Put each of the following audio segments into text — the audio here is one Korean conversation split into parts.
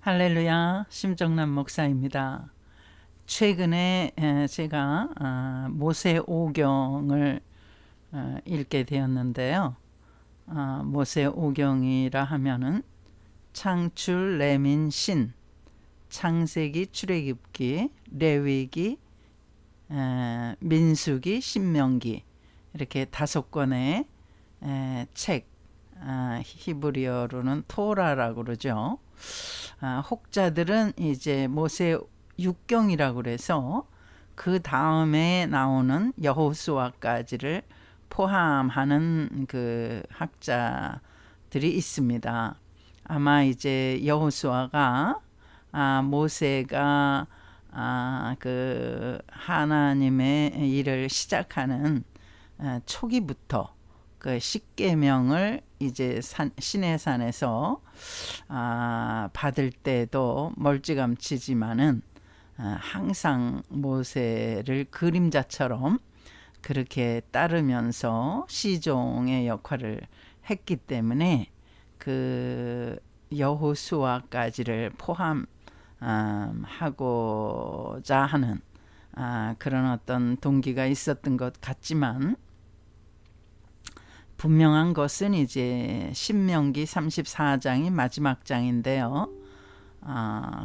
할렐루야, 심정남 목사입니다. 최근에 제가 모세오경을 읽게 되었는데요. 모세오경이라 하면은 창출, 레민, 신, 창세기, 출애굽기, 레위기, 민수기, 신명기 이렇게 5권의 책, 히브리어로는 토라라고 그러죠. 혹자들은 이제 모세 육경이라고 그래서 그 다음에 나오는 여호수아까지를 포함하는 그 학자들이 있습니다. 아마 이제 여호수아가 모세가 그 하나님의 일을 시작하는 초기부터 그 십계명을 이제 시내산에서 받을 때도 멀찌감치지만은 항상 모세를 그림자처럼 그렇게 따르면서 시종의 역할을 했기 때문에 그 여호수아까지를 포함하고자 하는 그런 어떤 동기가 있었던 것 같지만, 분명한 것은 이제 신명기 34장이 마지막 장인데요.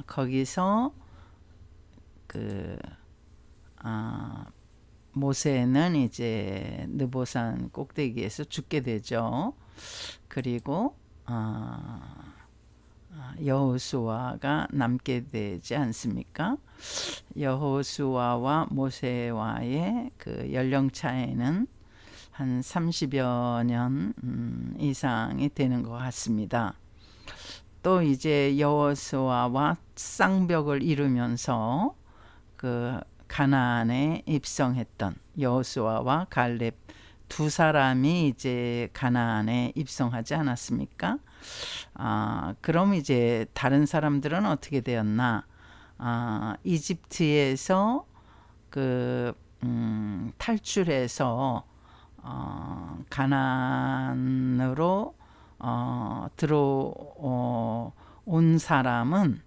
거기서 그 모세는 이제 느보산 꼭대기에서 죽게 되죠. 그리고 여호수아가 남게 되지 않습니까? 여호수아와 모세와의 그 연령 차이는 한 30여 년 이상이 되는 것 같습니다. 또 이제 여호수아와 쌍벽을 이루면서 그 가나안에 입성했던 여호수아와 갈렙 두 사람이 이제 가나안에 입성하지 않았습니까? 그럼 이제 다른 사람들은 어떻게 되었나? 이집트에서 그 탈출해서 가나안으로 들어온 사람은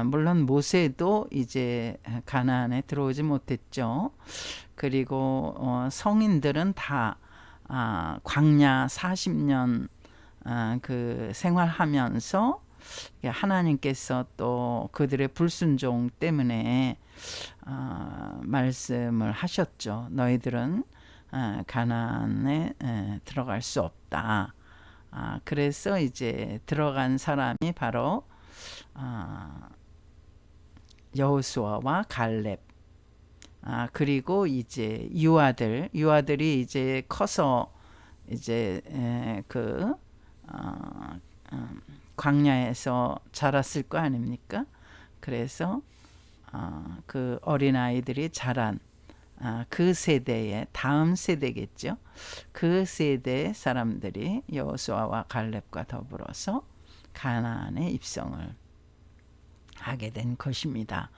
물론 모세도 이제 가나안에 들어오지 못했죠. 그리고 성인들은 다 광야 40년 그 생활하면서 하나님께서 또 그들의 불순종 때문에 말씀을 하셨죠. 너희들은 가나안에 들어갈 수 없다. 그래서 이제 들어간 사람이 바로 여호수아와 갈렙, 그리고 이제 유아들이 이제 커서 이제 그 광야에서 자랐을 거 아닙니까? 그래서 그 어린아이들이 자란 그 세대의 다음 세대겠죠. 그 세대의 사람들이 여호수아와 갈렙과 더불어서 가나안에 입성을 하게 된 것입니다.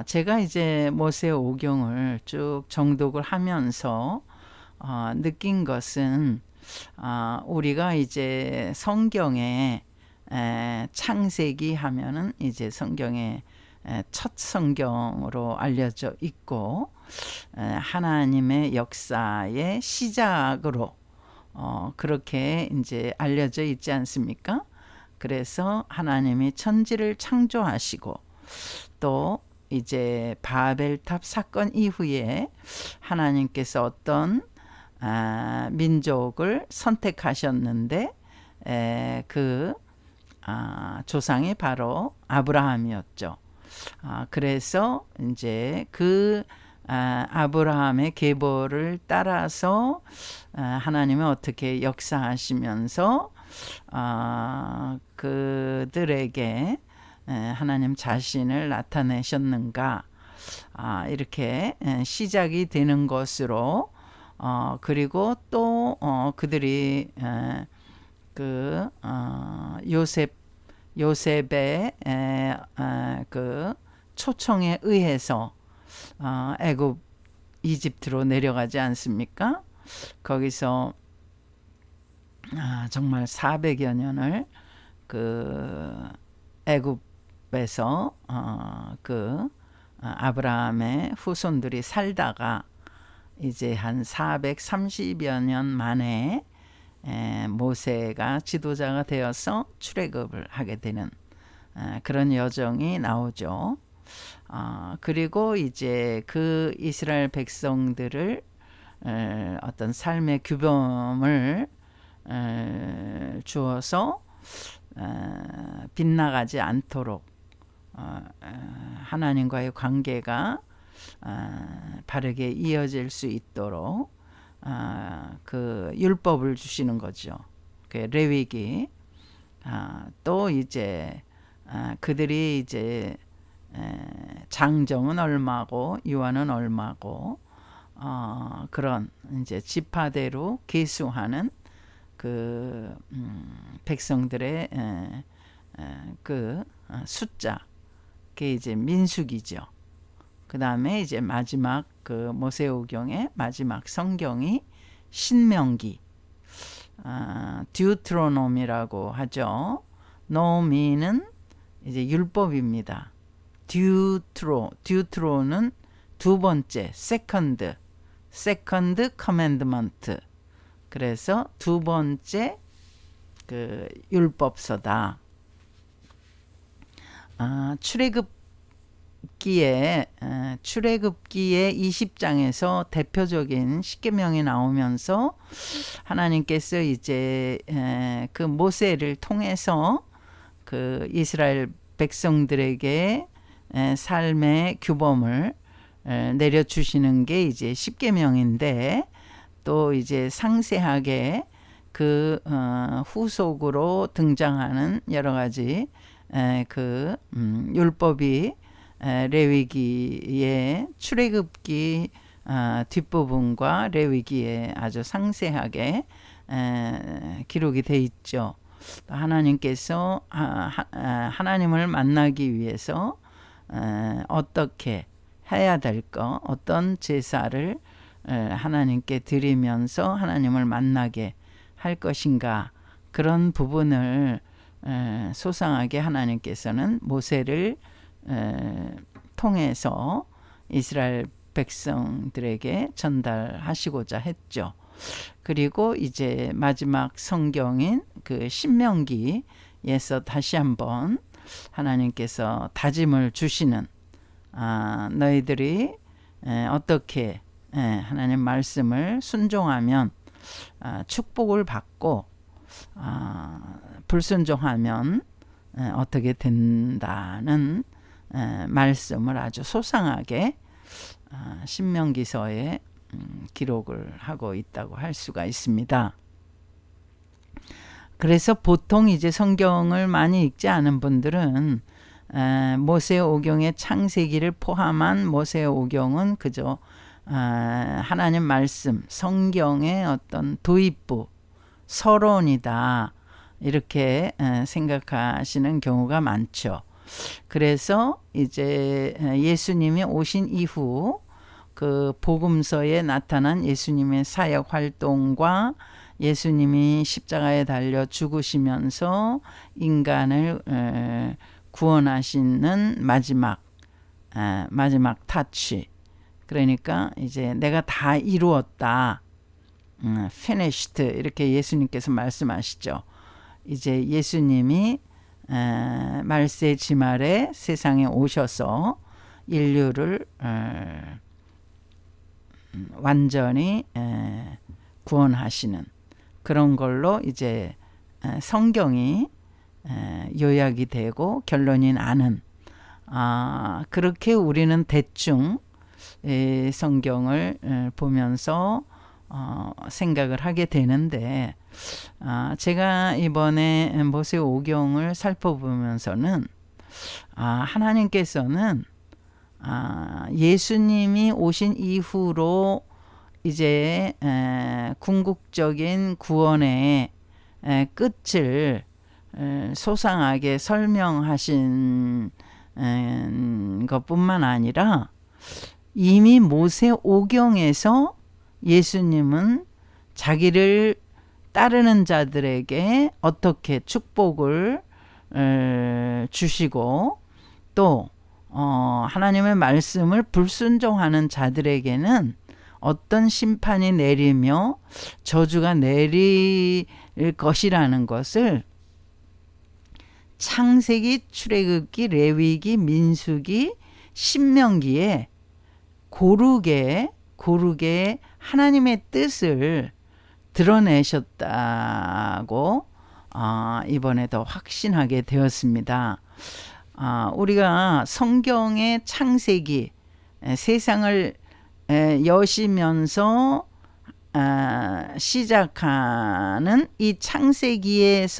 제가 이제 모세오경을 쭉 정독을 하면서 느낀 것은 우리가 이제 성경에 창세기 하면은 이제 성경의 첫 성경으로 알려져 있고, 하나님의 역사의 시작으로 그렇게 이제 알려져 있지 않습니까? 그래서 하나님이 천지를 창조하시고 또 이제 바벨탑 사건 이후에 하나님께서 어떤 민족을 선택하셨는데 그 조상이 바로 아브라함이었죠. 그래서 이제 그 아브라함의 계보를 따라서 하나님은 어떻게 역사하시면서 그들에게 하나님 자신을 나타내셨는가, 이렇게 시작이 되는 것으로, 그리고 또 그들이 그 요셉의 그 초청에 의해서 애굽 이집트로 내려가지 않습니까? 거기서 정말 400여 년을 그 애굽 애굽에서 아브라함의 후손들이 살다가 이제 한 430여 년 만에 모세가 지도자가 되어서 출애굽을 하게 되는 그런 여정이 나오죠. 그리고 이제 그 이스라엘 백성들을 어떤 삶의 규범을 주어서 빗나가지 않도록 하나님과의 관계가 바르게 이어질 수 있도록 그 율법을 주시는 거죠. 그 레위기. 또 이제 그들이 이제 장정은 얼마고 유아는 얼마고 그런 이제 지파대로 계수하는 그 백성들의 그 숫자, 그게 이제 민수기죠. 그 다음에 이제 마지막 그 모세오경의 마지막 성경이 신명기, 듀트로노미라고 하죠. 노미는 이제 율법입니다. 듀트로는 두 번째, 세컨드 커맨드먼트. 그래서 두 번째 그 율법서다. 출애굽기에 20장에서 대표적인 십계명이 나오면서 하나님께서 이제 그 모세를 통해서 그 이스라엘 백성들에게 삶의 규범을 내려주시는 게 이제 십계명인데, 또 이제 상세하게 그 후속으로 등장하는 여러 가지 그 율법이 레위기의 출애굽기 뒷부분과 레위기에 아주 상세하게 기록이 돼 있죠. 하나님께서 하나님을 만나기 위해서 어떻게 해야 될 거, 어떤 제사를 하나님께 드리면서 하나님을 만나게 할 것인가, 그런 부분을 소상하게 하나님께서는 모세를 통해서 이스라엘 백성들에게 전달하시고자 했죠. 그리고 이제 마지막 성경인 그 신명기에서 다시 한번 하나님께서 다짐을 주시는, 너희들이 어떻게 하나님 말씀을 순종하면 축복을 받고 불순종하면 어떻게 된다는 말씀을 아주 소상하게 신명기서에 기록을 하고 있다고 할 수가 있습니다. 그래서 보통 이제 성경을 많이 읽지 않은 분들은 모세오경의 창세기를 포함한 모세오경은 그저 하나님 말씀, 성경의 어떤 도입부, 서론이다, 이렇게 생각하시는 경우가 많죠. 그래서 이제 예수님이 오신 이후 그 복음서에 나타난 예수님의 사역 활동과 예수님이 십자가에 달려 죽으시면서 인간을 구원하시는 마지막 타치, 그러니까 이제 내가 다 이루었다, finished, 이렇게 예수님께서 말씀하시죠. 이제 예수님이 말세 지말에 세상에 오셔서 인류를 완전히 구원하시는 그런 걸로 이제 성경이 요약이 되고 결론이 나는, 그렇게 우리는 대충 성경을 보면서 생각을 하게 되는데, 제가 이번에 모세오경을 살펴보면서는 하나님께서는 예수님이 오신 이후로 이제 궁극적인 구원의 끝을 소상하게 설명하신 것뿐만 아니라 이미 모세오경에서 예수님은 자기를 따르는 자들에게 어떻게 축복을 주시고 또 하나님의 말씀을 불순종하는 자들에게는 어떤 심판이 내리며 저주가 내릴 것이라는 것을 창세기, 출애굽기, 레위기, 민수기, 신명기에 고르게 하나님의 뜻을 드러내셨다고 이번에 더 확신하게 되었습니다. 우리가 성경의 창세기, 세상을 여시면서 시작하는 이 창세기에서조차도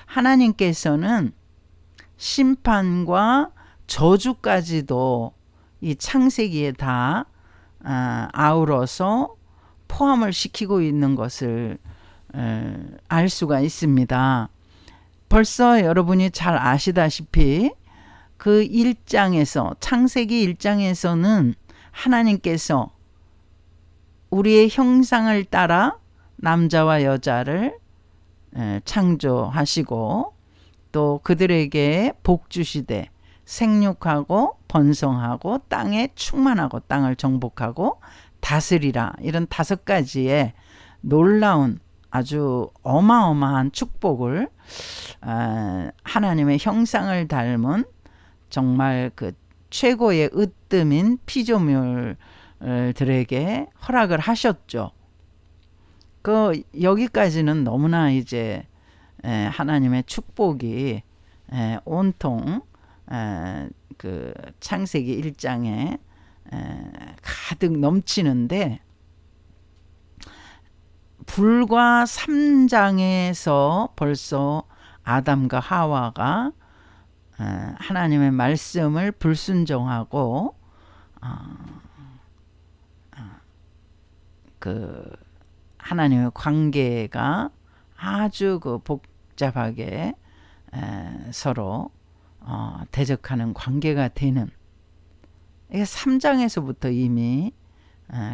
하나님께서는 심판과 저주까지도 이 창세기에 다 아우러서 포함을 시키고 있는 것을 알 수가 있습니다. 벌써 여러분이 잘 아시다시피 그 1장에서 창세기 1장에서는 하나님께서 우리의 형상을 따라 남자와 여자를 창조하시고 또 그들에게 복 주시되 생육하고 번성하고 땅에 충만하고 땅을 정복하고 다스리라, 이런 5가지의 놀라운 아주 어마어마한 축복을 하나님의 형상을 닮은 정말 그 최고의 으뜸인 피조물들에게 허락을 하셨죠. 여기까지는 너무나 이제 하나님의 축복이 온통 그 창세기 1장에 가득 넘치는데, 불과 3장에서 벌써 아담과 하와가 하나님의 말씀을 불순종하고 그 하나님의 관계가 아주 그 복잡하게 서로 대적하는 관계가 되는, 이게 3장에서부터 이미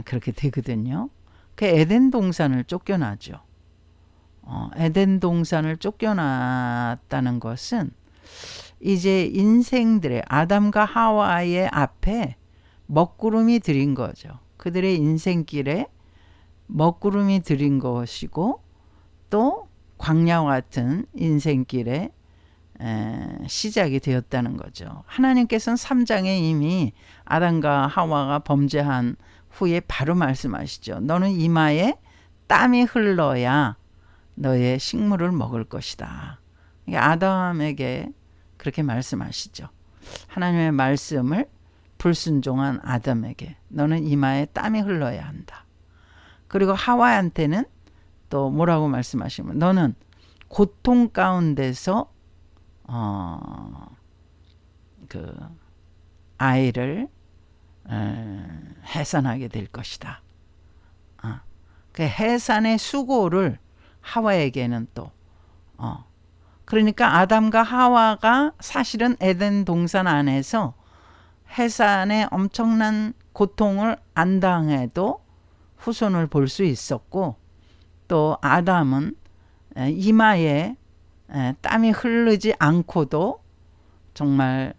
그렇게 되거든요. 그 에덴 동산을 쫓겨나죠. 에덴 동산을 쫓겨났다는 것은 이제 인생들의, 아담과 하와의 앞에 먹구름이 들인 거죠. 그들의 인생길에 먹구름이 들인 것이고, 또 광야와 같은 인생길에 시작이 되었다는 거죠. 하나님께서는 3장에 이미 아담과 하와가 범죄한 후에 바로 말씀하시죠. 너는 이마에 땀이 흘러야 너의 식물을 먹을 것이다. 아담에게 그렇게 말씀하시죠. 하나님의 말씀을 불순종한 아담에게 너는 이마에 땀이 흘러야 한다. 그리고 하와한테는 또 뭐라고 말씀하시면, 너는 고통 가운데서 그 아이를 해산하게 될 것이다. 그 해산의 수고를 하와에게는 또 그러니까 아담과 하와가 사실은 에덴 동산 안에서 해산의 엄청난 고통을 안 당해도 후손을 볼 수 있었고, 또 아담은 이마에 땀이 흐르지 않고도 정말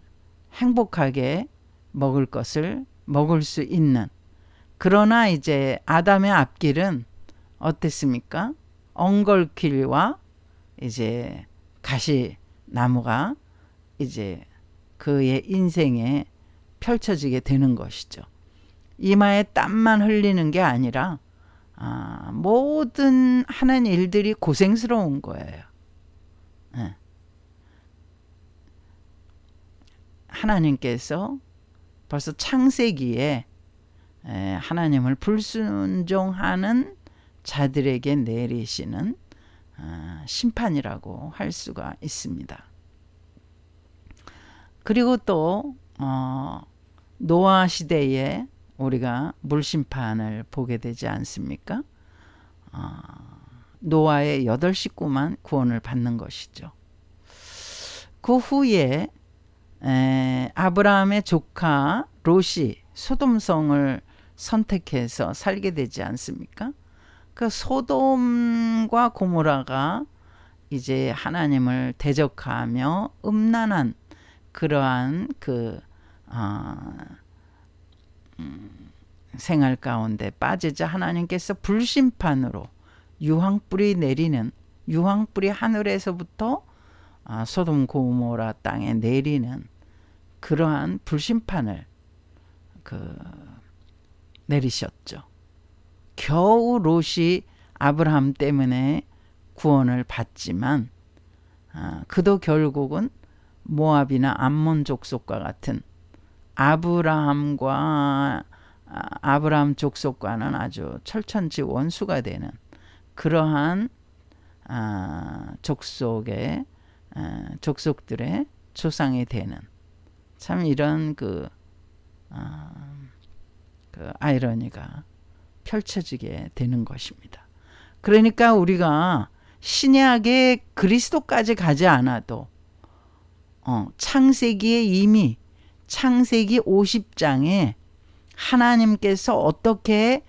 행복하게 먹을 것을 먹을 수 있는, 그러나 이제 아담의 앞길은 어땠습니까? 엉겅길과 이제 가시나무가 이제 그의 인생에 펼쳐지게 되는 것이죠. 이마에 땀만 흘리는 게 아니라 모든 하는 일들이 고생스러운 거예요. 하나님께서 벌써 창세기에 하나님을 불순종하는 자들에게 내리시는 심판이라고 할 수가 있습니다. 그리고 또 노아 시대에 우리가 물심판을 보게 되지 않습니까? 노아의 8 식구만 구원을 받는 것이죠. 그 후에 아브라함의 조카 롯이 소돔성을 선택해서 살게 되지 않습니까? 그 소돔과 고모라가 이제 하나님을 대적하며 음란한 그러한 생활 가운데 빠지자 하나님께서 불심판으로 유황불이 하늘에서부터 소돔 고모라 땅에 내리는 그러한 불심판을 내리셨죠. 겨우 롯이 아브라함 때문에 구원을 받지만 그도 결국은 모압이나 암몬 족속과 같은 아브라함 족속과는 아주 철천지 원수가 되는 그러한 족속들의 조상이 되는, 참 이런 아이러니가 펼쳐지게 되는 것입니다. 그러니까 우리가 신약의 그리스도까지 가지 않아도 창세기에 이미 창세기 50장에 하나님께서 어떻게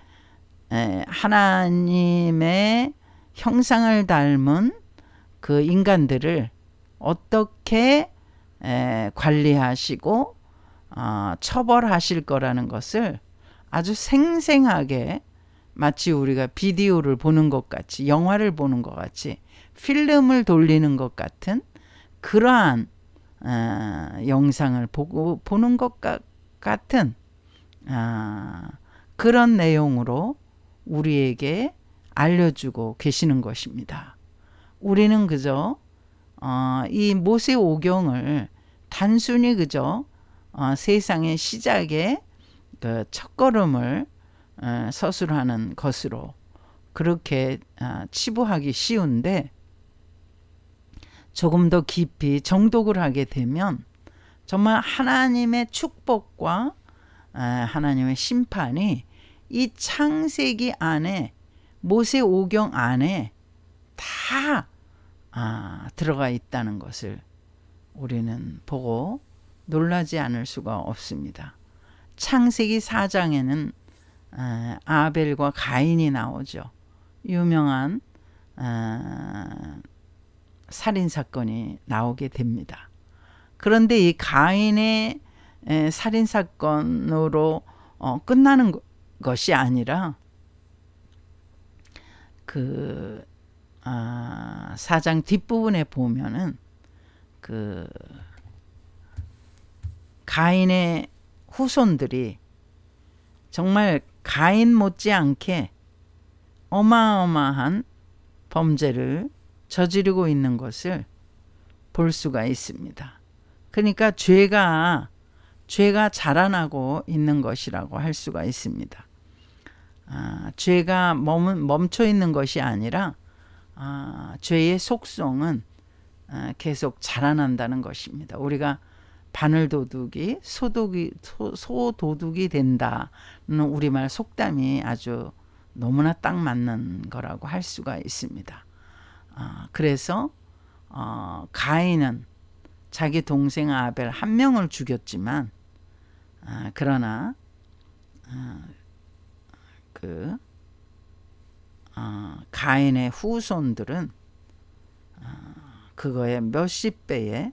하나님의 형상을 닮은 그 인간들을 어떻게 관리하시고 처벌하실 거라는 것을 아주 생생하게, 마치 우리가 비디오를 보는 것 같이, 영화를 보는 것 같이, 필름을 돌리는 것 같은 그러한 영상을 보는 것 같은 그런 내용으로 우리에게 알려주고 계시는 것입니다. 우리는 그저 이 모세오경을 단순히 그저 세상의 시작의 그 첫걸음을 서술하는 것으로 그렇게 치부하기 쉬운데, 조금 더 깊이 정독을 하게 되면 정말 하나님의 축복과 하나님의 심판이 이 창세기 안에, 모세오경 안에 다 들어가 있다는 것을 우리는 보고 놀라지 않을 수가 없습니다. 창세기 4장에는 아벨과 가인이 나오죠. 유명한 살인사건이 나오게 됩니다. 그런데 이 가인의 살인사건으로 끝나는 것이 아니라 그 4장 뒷부분에 보면은 그 가인의 후손들이 정말 가인 못지않게 어마어마한 범죄를 저지르고 있는 것을 볼 수가 있습니다. 그러니까 죄가 자라나고 있는 것이라고 할 수가 있습니다. 죄가 멈춰 있는 것이 아니라 죄의 속성은 계속 자라난다는 것입니다. 우리가 바늘도둑이 소도둑이 된다는 우리말 속담이 아주 너무나 딱 맞는 거라고 할 수가 있습니다. 그래서 가인은 자기 동생 아벨 한 명을 죽였지만 그러나 가인의 후손들은 그거의 몇십 배의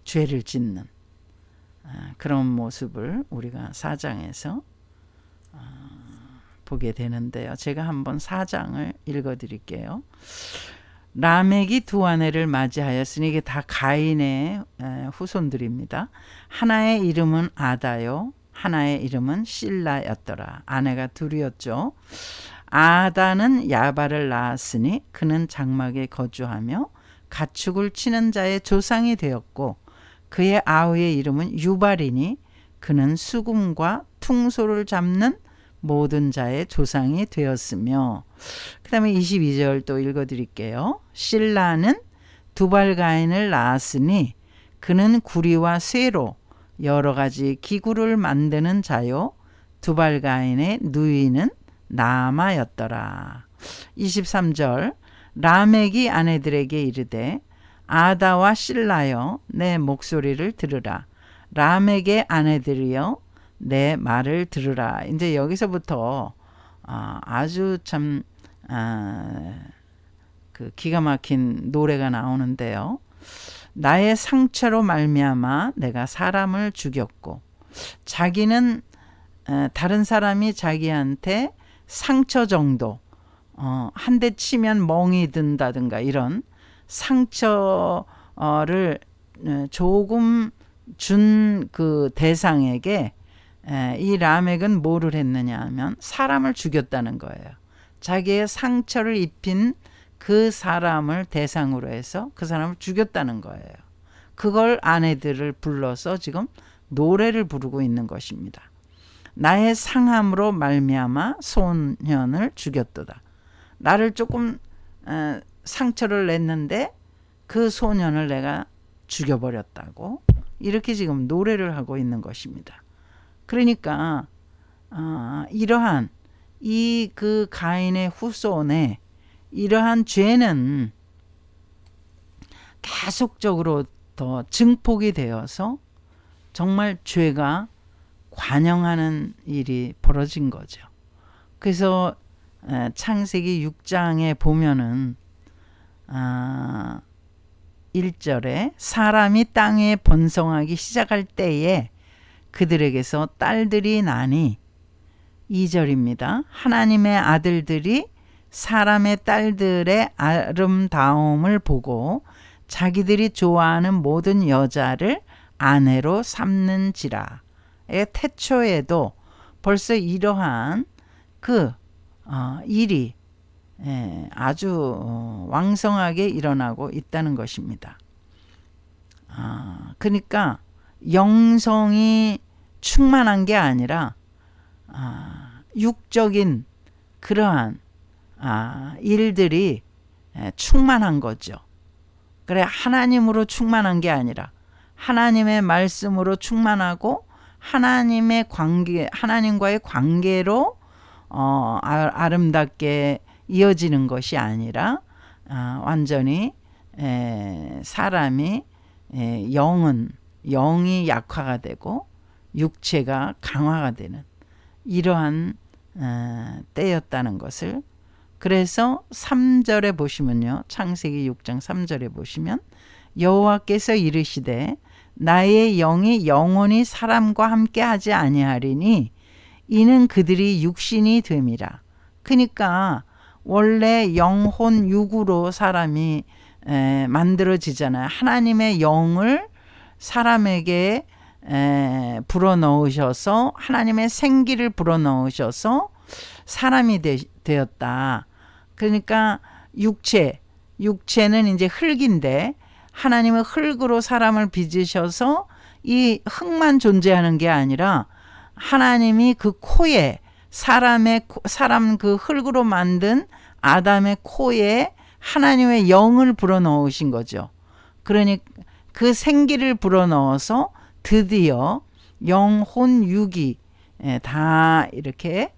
죄를 짓는 그런 모습을 우리가 4장에서 보게 되는데요. 제가 한번 4장을 읽어드릴게요. 라멕이 두 아내를 맞이하였으니 이게 다 가인의 후손들입니다. 하나의 이름은 아다요, 하나의 이름은 실라였더라. 아내가 둘이었죠. 아다는 야발을 낳았으니 그는 장막에 거주하며 가축을 치는 자의 조상이 되었고, 그의 아우의 이름은 유발이니 그는 수금과 퉁소를 잡는 모든 자의 조상이 되었으며, 그 다음에 22절 또 읽어드릴게요. 실라는 두발가인을 낳았으니 그는 구리와 쇠로 여러 가지 기구를 만드는 자요, 두발가인의 누이는 나아마였더라. 23절 라멕이 아내들에게 이르되 아다와 실라여 내 목소리를 들으라. 라멕의 아내들이여 내 말을 들으라. 이제 여기서부터 아주 참 그 기가 막힌 노래가 나오는데요. 나의 상처로 말미암아 내가 사람을 죽였고, 자기는 다른 사람이 자기한테 상처 정도, 한 대 치면 멍이 든다든가 이런 상처를 조금 준 그 대상에게 이 라멕은 뭐를 했느냐 하면 사람을 죽였다는 거예요. 자기의 상처를 입힌 그 사람을 대상으로 해서 그 사람을 죽였다는 거예요. 그걸 아내들을 불러서 지금 노래를 부르고 있는 것입니다. 나의 상함으로 말미암아 소년을 죽였도다. 나를 조금 상처를 냈는데 그 소년을 내가 죽여버렸다고, 이렇게 지금 노래를 하고 있는 것입니다. 그러니까 이러한 이 그 가인의 후손의 이러한 죄는 계속적으로 더 증폭이 되어서 정말 죄가 관영하는 일이 벌어진 거죠. 그래서 창세기 6장에 보면은 1절에 사람이 땅에 번성하기 시작할 때에 그들에게서 딸들이 나니, 2절입니다. 하나님의 아들들이 사람의 딸들의 아름다움을 보고 자기들이 좋아하는 모든 여자를 아내로 삼는지라. 태초에도 벌써 이러한 그 일이 아주 왕성하게 일어나고 있다는 것입니다. 그러니까 영성이 충만한 게 아니라 육적인 그러한 일들이 충만한 거죠. 그래, 하나님으로 충만한 게 아니라 하나님의 말씀으로 충만하고 하나님의 관계, 하나님과의 관계로 아름답게 이어지는 것이 아니라 완전히 사람이 영이 약화가 되고 육체가 강화가 되는 이러한 때였다는 것을, 그래서 3절에 보시면요, 창세기 6장 3절에 보시면 여호와께서 이르시되 나의 영이 영원히 사람과 함께 하지 아니하리니 이는 그들이 육신이 됨이라. 그러니까 원래 영혼 육으로 사람이 만들어지잖아요. 하나님의 영을 사람에게 불어넣으셔서 하나님의 생기를 불어넣으셔서 사람이 되었다. 그러니까 육체는 이제 흙인데 하나님은 흙으로 사람을 빚으셔서 이 흙만 존재하는 게 아니라 하나님이 그 코에 사람 그 흙으로 만든 아담의 코에 하나님의 영을 불어넣으신 거죠. 그러니 그 생기를 불어넣어서 드디어 영혼 육이 다 이렇게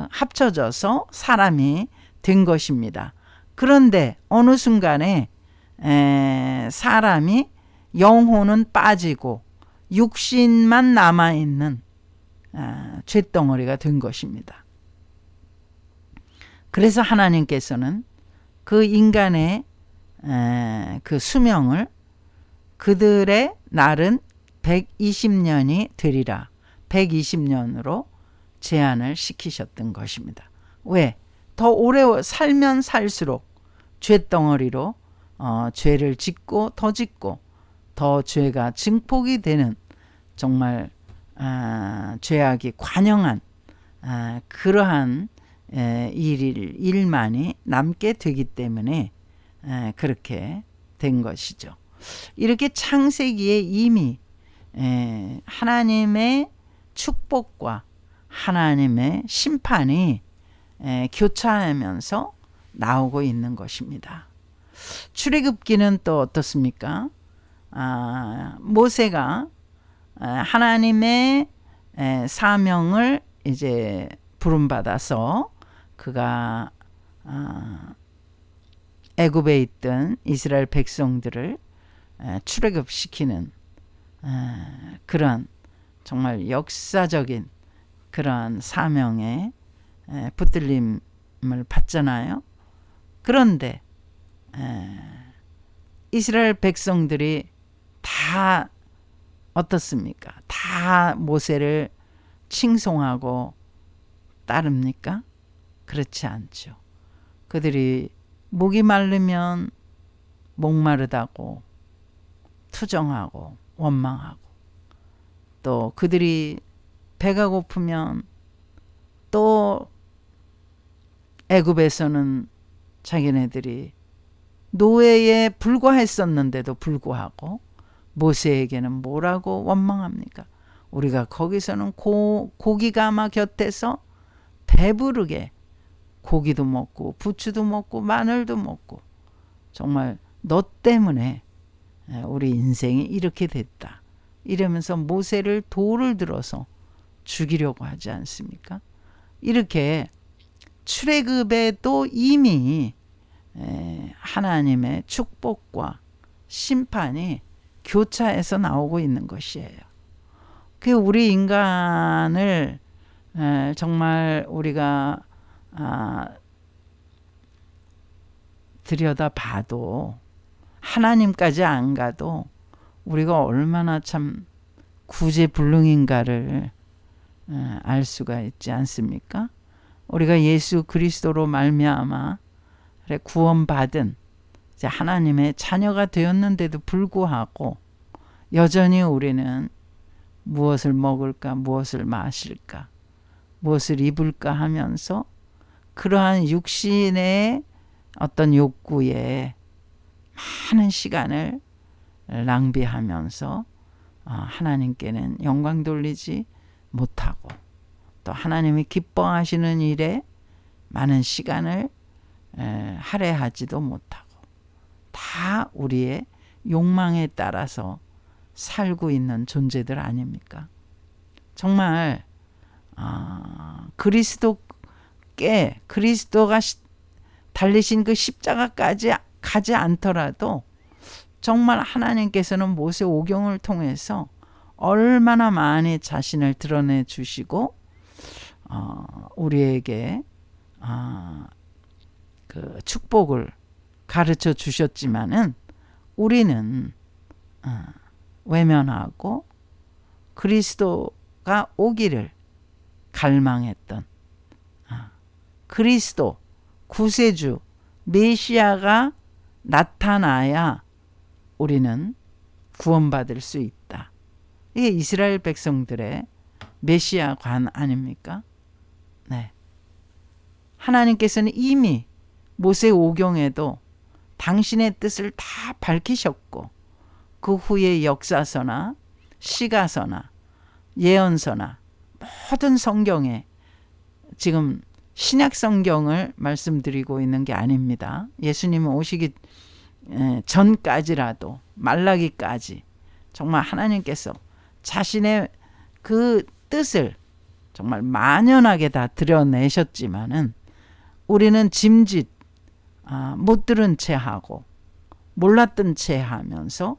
합쳐져서 사람이 된 것입니다. 그런데 어느 순간에 사람이 영혼은 빠지고 육신만 남아있는 쇳덩어리가 된 것입니다. 그래서 하나님께서는 그 인간의 그 수명을 그들의 날은 120년이 되리라, 120년으로 제한을 시키셨던 것입니다. 왜? 더 오래 살면 살수록 쇳덩어리로 죄를 짓고 더 죄가 증폭이 되는, 정말 죄악이 관영한 그러한 일만이 남게 되기 때문에 그렇게 된 것이죠. 이렇게 창세기에 이미 하나님의 축복과 하나님의 심판이 교차하면서 나오고 있는 것입니다. 출애굽기는 또 어떻습니까? 모세가 하나님의 사명을 이제 부름받아서 그가 애굽에 있던 이스라엘 백성들을 출애굽시키는 그런 정말 역사적인 그런 사명에 붙들림을 받잖아요. 그런데 이스라엘 백성들이 다 어떻습니까? 다 모세를 칭송하고 따릅니까? 그렇지 않죠. 그들이 목이 마르면 목마르다고 투정하고 원망하고, 또 그들이 배가 고프면 또 애굽에서는 자기네들이 노예에 불과했었는데도 불구하고 모세에게는 뭐라고 원망합니까? 우리가 거기서는 고기가 아마 곁에서 배부르게 고기도 먹고 부추도 먹고 마늘도 먹고, 정말 너 때문에 우리 인생이 이렇게 됐다, 이러면서 모세를 돌을 들어서 죽이려고 하지 않습니까? 이렇게 출애굽에도 이미 하나님의 축복과 심판이 교차해서 나오고 있는 것이에요. 그 우리 인간을 정말 우리가 들여다봐도, 하나님까지 안 가도 우리가 얼마나 참 구제불능인가를 알 수가 있지 않습니까? 우리가 예수 그리스도로 말미암아 구원받은 이제 하나님의 자녀가 되었는데도 불구하고 여전히 우리는 무엇을 먹을까, 무엇을 마실까, 무엇을 입을까 하면서 그러한 육신의 어떤 욕구에 많은 시간을 낭비하면서 하나님께는 영광 돌리지 못하고, 또 하나님이 기뻐하시는 일에 많은 시간을 할애하지도 못하고, 다 우리의 욕망에 따라서 살고 있는 존재들 아닙니까? 정말 그리스도가 달리신 그 십자가까지 가지 않더라도 정말 하나님께서는 모세 오경을 통해서 얼마나 많이 자신을 드러내 주시고 우리에게 그 축복을 가르쳐 주셨지만은 우리는 외면하고 그리스도가 오기를 갈망했던 그리스도 구세주 메시아가 나타나야 우리는 구원받을 수 있다. 이게 이스라엘 백성들의 메시아관 아닙니까? 네. 하나님께서는 이미 모세 오경에도 당신의 뜻을 다 밝히셨고, 그 후에 역사서나 시가서나 예언서나 모든 성경에, 지금 신약 성경을 말씀드리고 있는 게 아닙니다. 예수님은 오시기 전까지라도 말라기까지 정말 하나님께서 자신의 그 뜻을 정말 만연하게 다 드러내셨지만은 우리는 짐짓 못 들은 채 하고 몰랐던 채 하면서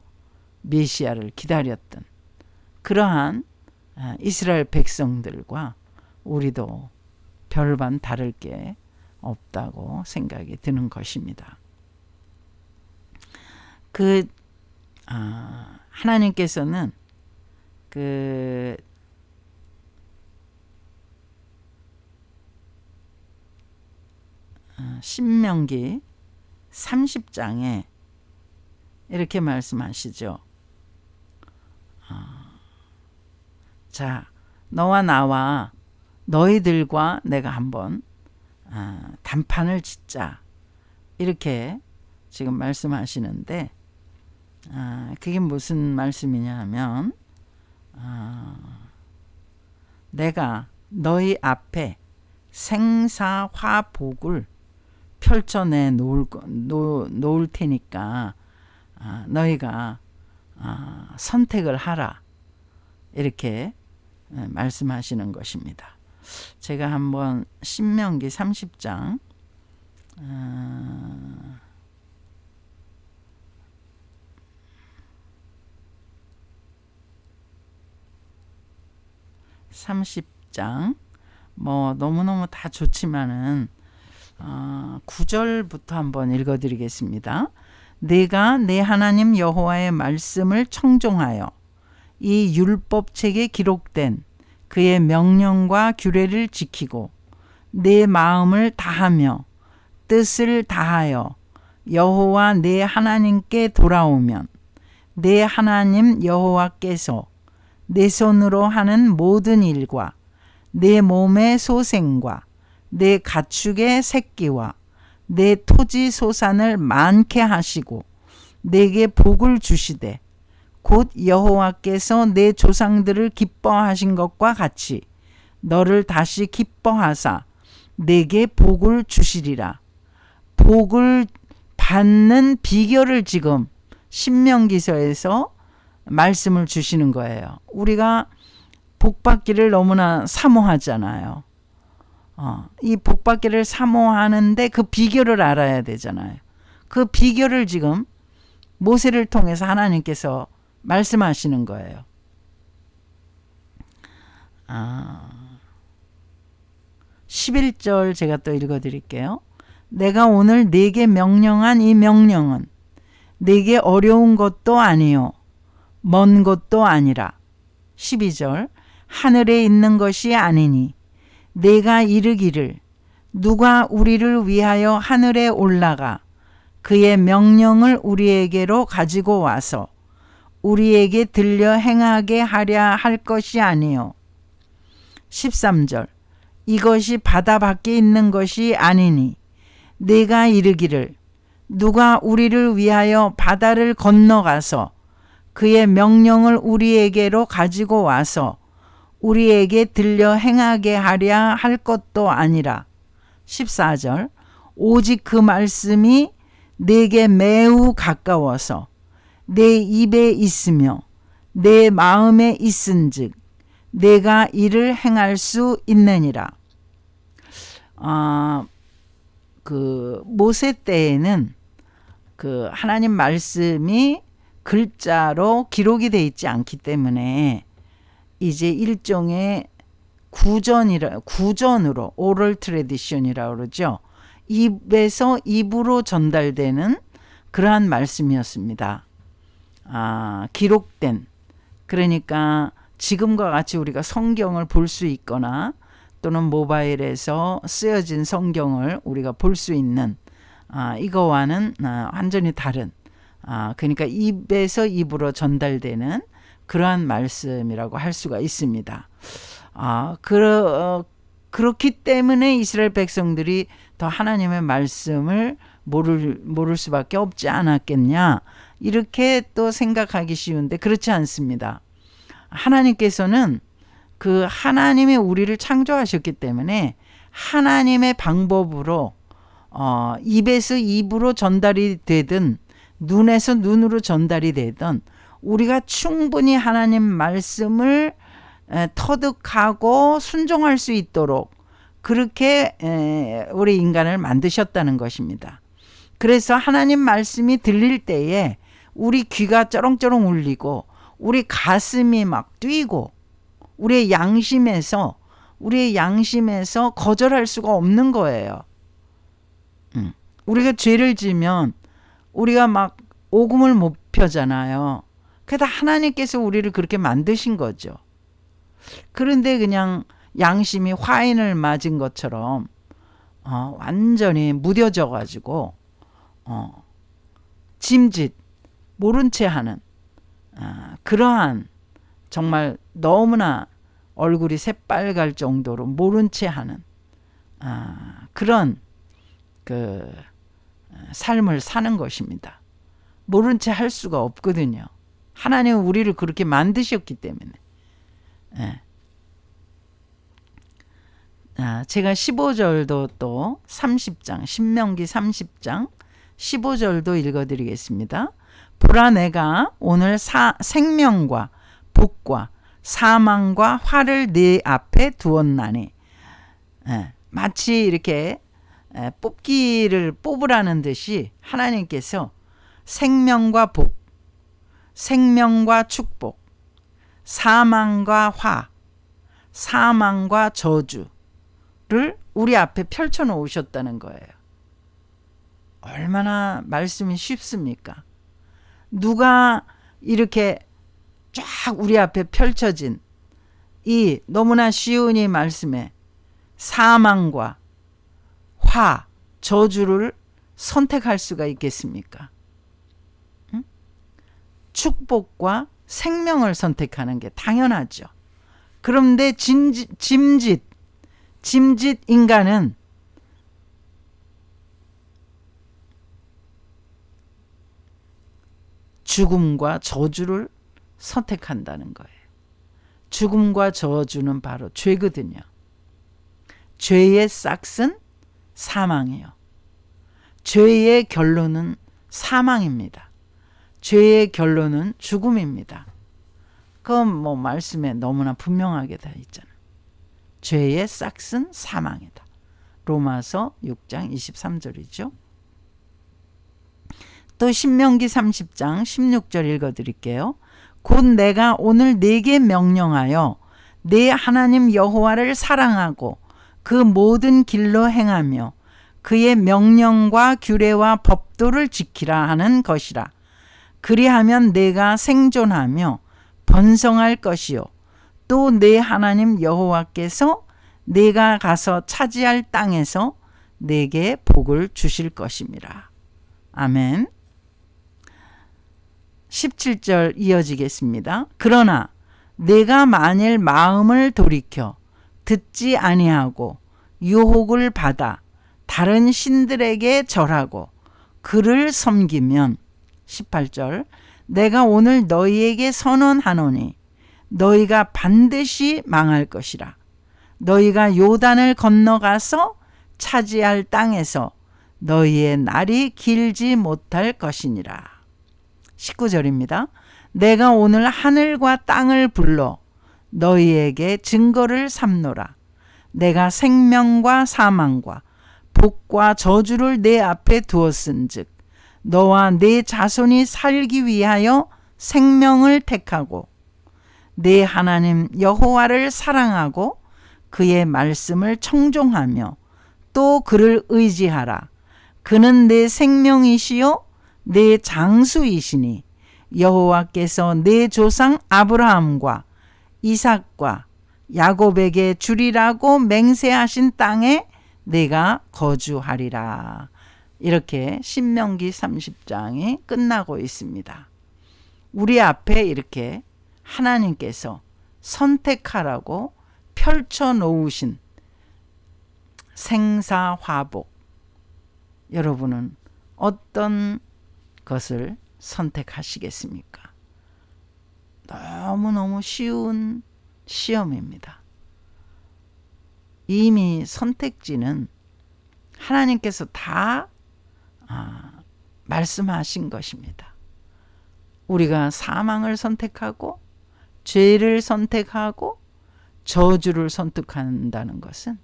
메시아를 기다렸던 그러한 이스라엘 백성들과 우리도 별반 다를 게 없다고 생각이 드는 것입니다. 하나님께서는 신명기 30장에 이렇게 말씀하시죠. 자, 너와 나와 너희들과 내가 한번 단판을 짓자, 이렇게 지금 말씀하시는데, 그게 무슨 말씀이냐 하면 내가 너희 앞에 생사화복을 펼쳐내 놓을 테니까 너희가 선택을 하라, 이렇게 말씀하시는 것입니다. 제가 한번 신명기 30장 30장 뭐 너무너무 다 좋지만은 9절부터 한번 읽어드리겠습니다. 내가 내 하나님 여호와의 말씀을 청종하여 이 율법책에 기록된 그의 명령과 규례를 지키고 내 마음을 다하며 뜻을 다하여 여호와 내 하나님께 돌아오면 내 하나님 여호와께서 내 손으로 하는 모든 일과 내 몸의 소생과 내 가축의 새끼와 내 토지 소산을 많게 하시고 내게 복을 주시되 곧 여호와께서 내 조상들을 기뻐하신 것과 같이 너를 다시 기뻐하사 내게 복을 주시리라. 복을 받는 비결을 지금 신명기서에서 말씀을 주시는 거예요. 우리가 복받기를 너무나 사모하잖아요. 이 복받기를 사모하는데 그 비결을 알아야 되잖아요. 그 비결을 지금 모세를 통해서 하나님께서 말씀하시는 거예요. 11절 제가 또 읽어드릴게요. 내가 오늘 네게 명령한 이 명령은 네게 어려운 것도 아니요 먼 것도 아니라. 12절 하늘에 있는 것이 아니니 내가 이르기를 누가 우리를 위하여 하늘에 올라가 그의 명령을 우리에게로 가지고 와서 우리에게 들려 행하게 하랴 할 것이 아니요. 13절 이것이 바다 밖에 있는 것이 아니니 내가 이르기를 누가 우리를 위하여 바다를 건너가서 그의 명령을 우리에게로 가지고 와서 우리에게 들려 행하게 하랴 할 것도 아니라. 14절 오직 그 말씀이 내게 매우 가까워서 내 입에 있으며 내 마음에 있은즉 내가 이를 행할 수 있느니라. 그 모세 때에는 그 하나님 말씀이 글자로 기록이 되어 있지 않기 때문에 이제 일종의 구전으로 오럴 트래디션이라고 그러죠. 입에서 입으로 전달되는 그러한 말씀이었습니다. 기록된, 그러니까 지금과 같이 우리가 성경을 볼 수 있거나 또는 모바일에서 쓰여진 성경을 우리가 볼 수 있는 이거와는 완전히 다른, 그러니까 입에서 입으로 전달되는 그러한 말씀이라고 할 수가 있습니다. 그렇기 때문에 이스라엘 백성들이 더 하나님의 말씀을 모를 수밖에 없지 않았겠냐, 이렇게 또 생각하기 쉬운데 그렇지 않습니다. 하나님께서는 그 하나님이 우리를 창조하셨기 때문에 하나님의 방법으로 입에서 입으로 전달이 되든 눈에서 눈으로 전달이 되든 우리가 충분히 하나님 말씀을 터득하고 순종할 수 있도록 그렇게 우리 인간을 만드셨다는 것입니다. 그래서 하나님 말씀이 들릴 때에 우리 귀가 쩌렁쩌렁 울리고 우리 가슴이 막 뛰고 우리의 양심에서 거절할 수가 없는 거예요. 우리가 죄를 지면 우리가 막 오금을 못 펴잖아요. 그래서 하나님께서 우리를 그렇게 만드신 거죠. 그런데 그냥 양심이 화인을 맞은 것처럼 완전히 무뎌져 가지고 짐짓 모른 채 하는 그러한, 정말 너무나 얼굴이 새빨갈 정도로 모른 채 하는 그런 그 삶을 사는 것입니다. 모른 채 할 수가 없거든요. 하나님은 우리를 그렇게 만드셨기 때문에. 제가 15절도 또 30장 신명기 30장 15절도 읽어드리겠습니다. 보라, 내가 오늘 생명과 복과 사망과 화를 네 앞에 두었나니. 마치 이렇게 뽑기를 뽑으라는 듯이 하나님께서 생명과 복, 생명과 축복, 사망과 화, 사망과 저주를 우리 앞에 펼쳐 놓으셨다는 거예요. 얼마나 말씀이 쉽습니까? 누가 이렇게 쫙 우리 앞에 펼쳐진 이 너무나 쉬운 이 말씀에 사망과 화, 저주를 선택할 수가 있겠습니까? 응? 축복과 생명을 선택하는 게 당연하죠. 그런데 짐짓 인간은 죽음과 저주를 선택한다는 거예요. 죽음과 저주는 바로 죄거든요. 죄의 싹은 사망이요. 죄의 결론은 사망입니다. 죄의 결론은 죽음입니다. 그건 뭐 말씀에 너무나 분명하게 다 있잖아요. 죄의 싹은 사망이다. 로마서 6장 23절이죠. 또 신명기 30장 16절 읽어드릴게요. 곧 내가 오늘 네게 명령하여 네 하나님 여호와를 사랑하고 그 모든 길로 행하며 그의 명령과 규례와 법도를 지키라 하는 것이라. 그리하면 내가 생존하며 번성할 것이요 또 내 하나님 여호와께서 내가 가서 차지할 땅에서 내게 복을 주실 것임이라. 아멘. 17절 이어지겠습니다. 그러나 내가 만일 마음을 돌이켜 듣지 아니하고 유혹을 받아 다른 신들에게 절하고 그를 섬기면 18절 내가 오늘 너희에게 선언하노니 너희가 반드시 망할 것이라. 너희가 요단을 건너가서 차지할 땅에서 너희의 날이 길지 못할 것이니라. 19절입니다. 내가 오늘 하늘과 땅을 불러 너희에게 증거를 삼노라. 내가 생명과 사망과 복과 저주를 내 앞에 두었은즉 너와 네 자손이 살기 위하여 생명을 택하고 네 하나님 여호와를 사랑하고 그의 말씀을 청종하며 또 그를 의지하라. 그는 내 생명이시요 내 장수이시니 여호와께서 내 조상 아브라함과 이삭과 야곱에게 주리라고 맹세하신 땅에 내가 거주하리라. 이렇게 신명기 30장이 끝나고 있습니다. 우리 앞에 이렇게 하나님께서 선택하라고 펼쳐놓으신 생사화복, 여러분은 어떤 것을 선택하시겠습니까? 너무너무 쉬운 시험입니다. 이미 선택지는 하나님께서 다 말씀하신 것입니다. 우리가 사망을 선택하고 죄를 선택하고 저주를 선택한다는 것은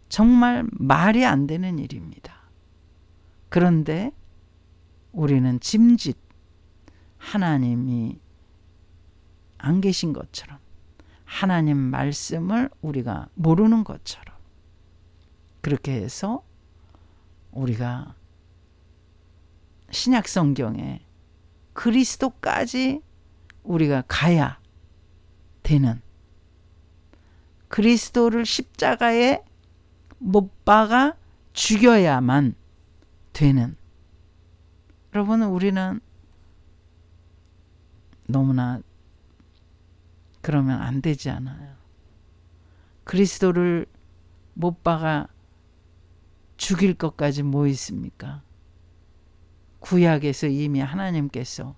정말 말이 안 되는 일입니다. 그런데 우리는 짐짓 하나님이 안 계신 것처럼 하나님 말씀을 우리가 모르는 것처럼 그렇게 해서 우리가 신약 성경에 그리스도까지 우리가 가야 되는, 그리스도를 십자가에 못 박아 죽여야만 되는, 여러분 우리는 너무나 그러면 안 되지 않아요. 그리스도를 못 박아 죽일 것까지 뭐 있습니까? 구약에서 이미 하나님께서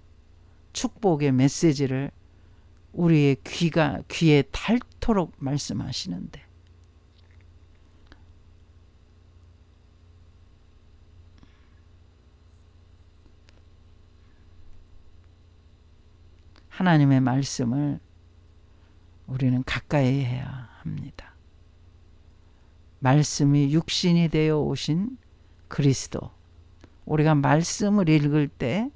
축복의 메시지를 우리의 귀에 닳도록 말씀하시는데 하나님의 말씀을 우리는 가까이 해야 합니다. 말씀이 육신이 되어 오신 그리스도, 우리가 말씀을 읽을 때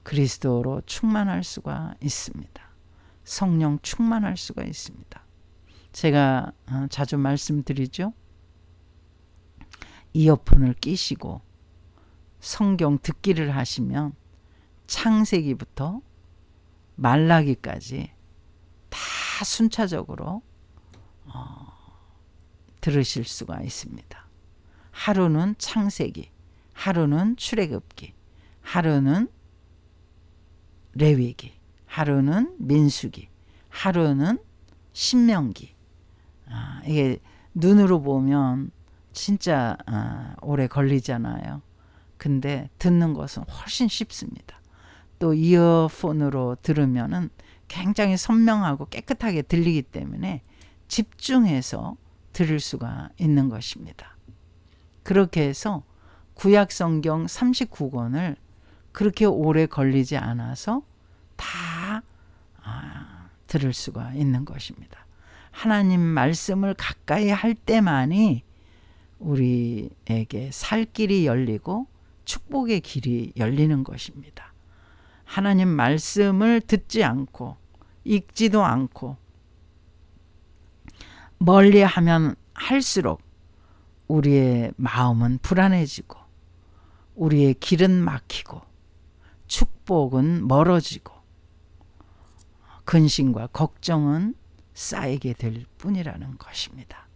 그리스도로 충만할 수가 있습니다. 성령 충만할 수가 있습니다. 제가 자주 말씀드리죠. 이어폰을 끼시고 성경 듣기를 하시면 창세기부터 말라기까지 다 순차적으로 들으실 수가 있습니다. 하루는 창세기, 하루는 출애굽기, 하루는 레위기, 하루는 민수기, 하루는 신명기. 이게 눈으로 보면 진짜 오래 걸리잖아요. 근데 듣는 것은 훨씬 쉽습니다. 또 이어폰으로 들으면은 굉장히 선명하고 깨끗하게 들리기 때문에 집중해서 들을 수가 있는 것입니다. 그렇게 해서 구약 성경 39권을 그렇게 오래 걸리지 않아서 다 들을 수가 있는 것입니다. 하나님 말씀을 가까이 할 때만이 우리에게 살 길이 열리고 축복의 길이 열리는 것입니다. 하나님 말씀을 듣지 않고 읽지도 않고 멀리 하면 할수록 우리의 마음은 불안해지고 우리의 길은 막히고 축복은 멀어지고 근심과 걱정은 쌓이게 될 뿐이라는 것입니다.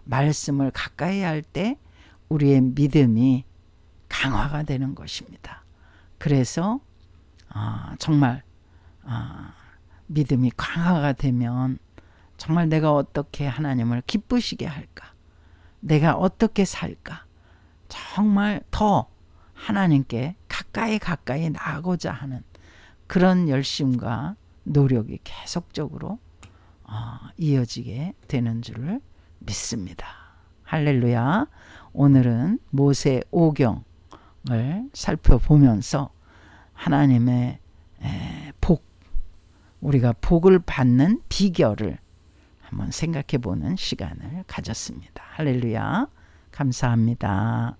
말씀을 가까이 할 때 우리의 믿음이 강화가 되는 것입니다. 그래서 정말 믿음이 강화가 되면 정말 내가 어떻게 하나님을 기쁘시게 할까? 내가 어떻게 살까? 정말 더 하나님께 가까이 나아가고자 하는 그런 열심과 노력이 계속적으로 이어지게 되는 줄을 믿습니다. 할렐루야. 오늘은 모세 오경을 살펴보면서 하나님의 우리가 복을 받는 비결을 한번 생각해 보는 시간을 가졌습니다. 할렐루야. 감사합니다.